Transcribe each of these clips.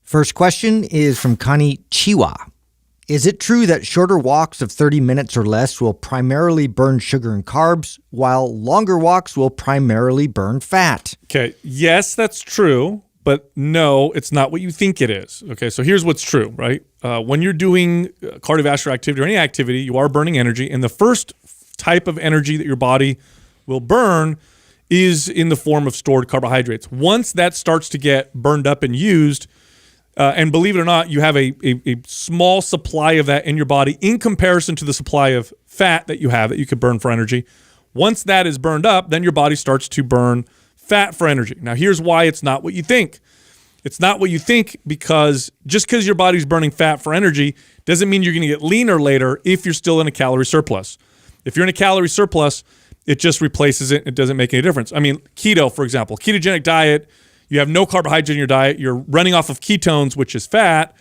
First question is from Connie Chiwa. Is it true that shorter walks of 30 minutes or less will primarily burn sugar and carbs, while longer walks will primarily burn fat? Okay, yes, that's true, but no, it's not what you think it is. Okay, so here's what's true, right? When you're doing cardiovascular activity or any activity, you are burning energy, and the first type of energy that your body will burn is in the form of stored carbohydrates. Once that starts to get burned up and used, and believe it or not, you have a small supply of that in your body in comparison to the supply of fat that you have that you could burn for energy. Once that is burned up, then your body starts to burn fat for energy. Now, here's why it's not what you think. It's not what you think because just because your body's burning fat for energy doesn't mean you're going to get leaner later if you're still in a calorie surplus. If you're in a calorie surplus, it just replaces it. It doesn't make any difference. I mean, keto, for example, ketogenic diet, you have no carbohydrate in your diet. You're running off of ketones, which is fat.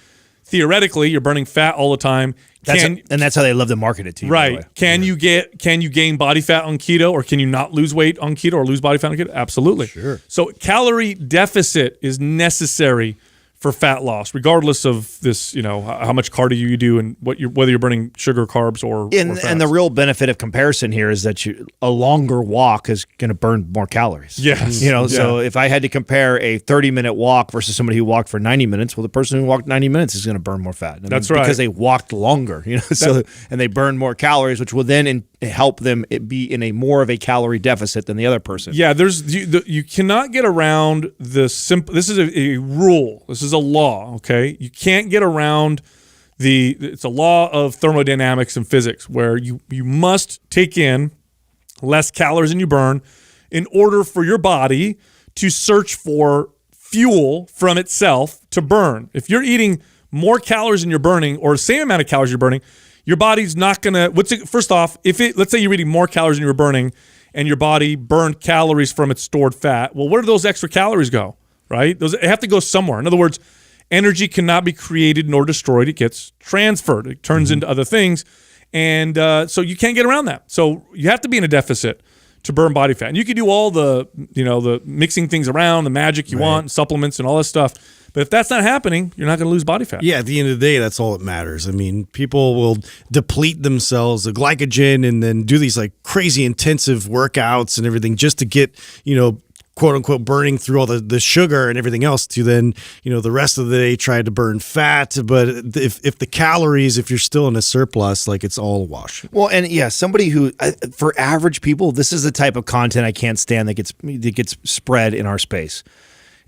Theoretically, you're burning fat all the time. And that's how they love to market it to you. Right. Can you gain body fat on keto, or can you not lose weight on keto or lose body fat on keto? Absolutely. Sure. So calorie deficit is necessary for fat loss, regardless of this, how much cardio you do and whether you're burning sugar, carbs, or fats. And the real benefit of comparison here is that a longer walk is going to burn more calories. Yes. So if I had to compare a 30-minute walk versus somebody who walked for 90 minutes, well, the person who walked 90 minutes is going to burn more fat. That's right. Because they walked longer, and they burn more calories, which will then help them be in more of a calorie deficit than the other person. Yeah, you cannot get around this is a rule. This is a law, okay? You can't get around it's a law of thermodynamics and physics where you must take in less calories than you burn in order for your body to search for fuel from itself to burn. If you're eating more calories than you're burning or the same amount of calories you're burning, your body's not going to first off, let's say you're eating more calories than you're burning and your body burned calories from its stored fat, well, where do those extra calories go, right? They have to go somewhere. In other words, energy cannot be created nor destroyed. It gets transferred. It turns into other things. And so you can't get around that. So you have to be in a deficit to burn body fat. And you can do all the mixing things around, the magic you want, supplements and all this stuff. But if that's not happening, you're not going to lose body fat. Yeah, at the end of the day, that's all that matters. I mean, people will deplete themselves of glycogen and then do these like crazy intensive workouts and everything just to get, quote unquote, burning through all the sugar and everything else to then, the rest of the day try to burn fat. But if the calories, if you're still in a surplus, like it's all a wash. Well, and yeah, somebody who, for average people, this is the type of content I can't stand that gets spread in our space.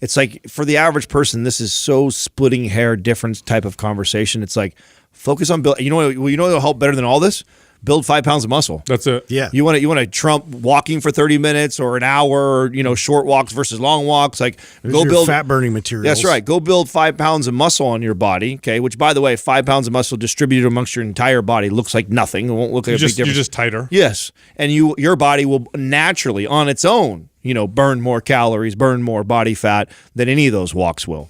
It's like for the average person, this is so splitting hair difference type of conversation. It's like focus on build. You know what'll help better than all this? Build 5 pounds of muscle. That's it. Yeah. You want to trump walking for 30 minutes or an hour, or, short walks versus long walks. Like go build fat burning materials. That's right. Go build 5 pounds of muscle on your body. Okay. Which, by the way, 5 pounds of muscle distributed amongst your entire body looks like nothing. It won't look like a big difference. You're just tighter. Yes. And your body will naturally on its own, burn more calories, burn more body fat than any of those walks will.